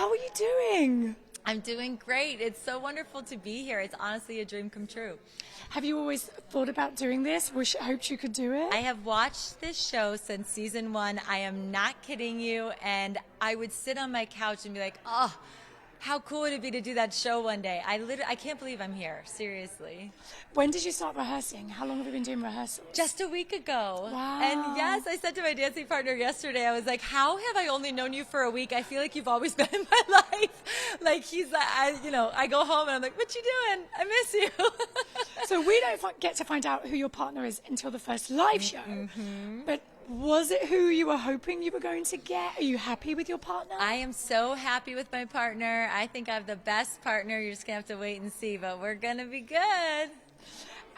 How are you doing? I'm doing great. It's so wonderful to be here. It's honestly a dream come true. Have you always thought about doing this? Hoped you could do it? I have watched this show since season 1. I am not kidding you. And I would sit on my couch and be like, oh, how cool would it be to do that show one day? I can't believe I'm here. Seriously. When did you start rehearsing? How long have you been doing rehearsals? Just a week ago. Wow. And yes, I said to my dancing partner yesterday, I was like, how have I only known you for a week? I feel like you've always been in my life. Like he's like, I go home and I'm like, what you doing? I miss you. So we don't get to find out who your partner is until the first live show. Mm-hmm. But was it who you were hoping you were going to get? Are you happy with your partner? I am so happy with my partner. I think I have the best partner. You're just going to have to wait and see, but we're going to be good.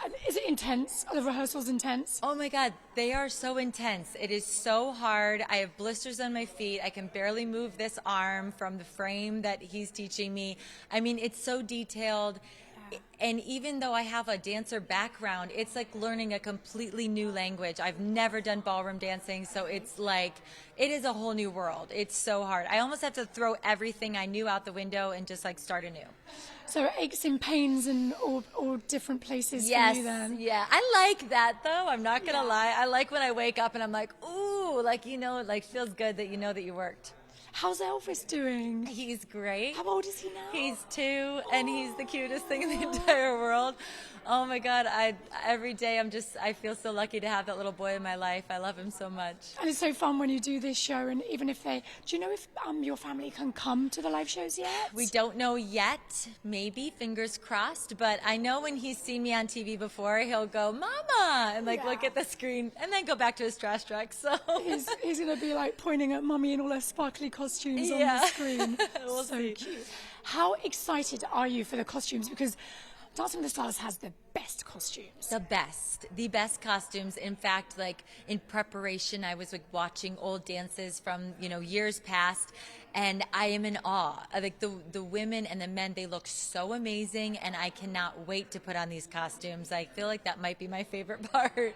And is it intense? Are the rehearsals intense? Oh my God, they are so intense. It is so hard. I have blisters on my feet. I can barely move this arm from the frame that he's teaching me. I mean, it's so detailed. And even though I have a dancer background, it's like learning a completely new language. I've never done ballroom dancing, so it's like, it is a whole new world. It's so hard. I almost have to throw everything I knew out the window and just like start anew. So aches and pains and all different places Yes, for you then? Yeah. I like that though, I'm not gonna lie. I like when I wake up and I'm like, ooh, like, you know, it like feels good that you know that you worked. How's Elvis doing? He's great. How old is he now? He's 2, and he's the cutest thing in the entire world. Oh my God, every day I feel so lucky to have that little boy in my life. I love him so much. And it's so fun when you do this show, and even if do you know if your family can come to the live shows yet? We don't know yet, maybe, fingers crossed, but I know when he's seen me on TV before, he'll go, Mama, and look at the screen, and then go back to his trash truck, so. He's going to be like pointing at Mummy in all her sparkly costumes on the screen. We'll so see. Cute. How excited are you for the costumes? Because Dancing with the Stars has the best costumes. The best costumes. In fact, like in preparation, I was like watching old dances from, years past, and I am in awe. Like the women and the men, they look so amazing, and I cannot wait to put on these costumes. I feel like that might be my favorite part.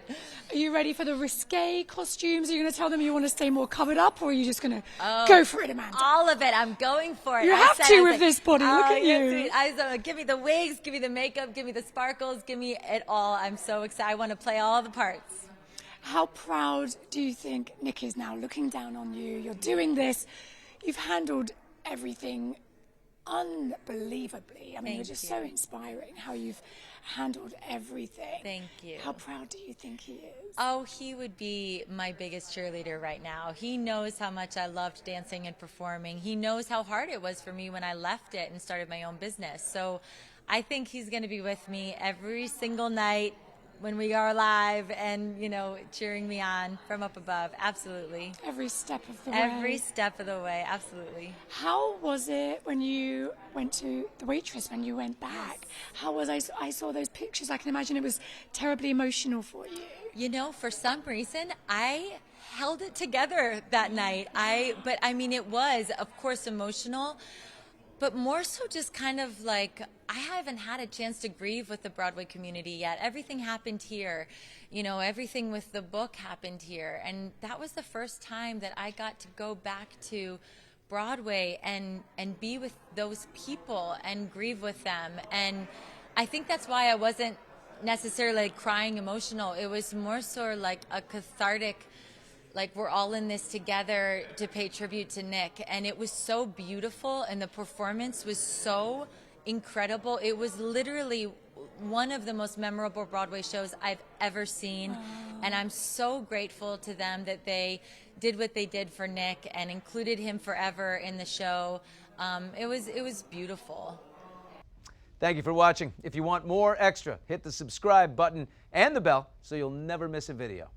Are you ready for the risque costumes? Are you going to tell them you want to stay more covered up, or are you just going to go for it, Amanda? All of it. I'm going for it. You have to with this body. Look at you. Give me the wigs, give me the makeup, give me the sparkles, give me it all. I'm so excited. I want to play all the parts. How proud do you think Nick is now looking down on you? You're doing this. You've handled everything unbelievably. I mean, you're just so inspiring how you've handled everything. Thank you. How proud do you think he is? Oh, he would be my biggest cheerleader right now. He knows how much I loved dancing and performing. He knows how hard it was for me when I left it and started my own business. So I think he's going to be with me every single night when we are live and, cheering me on from up above. Absolutely. Every step of the way. Every step of the way. Absolutely. How was it when you went to the waitress, when you went back? How was I saw those pictures. I can imagine it was terribly emotional for you. For some reason, I held it together that night. But it was, of course, emotional. But more so just kind of like, I haven't had a chance to grieve with the Broadway community yet. Everything happened here. Everything with the book happened here. And that was the first time that I got to go back to Broadway and be with those people and grieve with them. And I think that's why I wasn't necessarily like crying emotional. It was more so like a cathartic, like we're all in this together to pay tribute to Nick. And it was so beautiful, and the performance was so incredible. It was literally one of the most memorable Broadway shows I've ever seen. And I'm so grateful to them that they did what they did for Nick and included him forever in the show. It was beautiful. Thank you for watching. If you want more extra, hit the subscribe button and the bell so you'll never miss a video.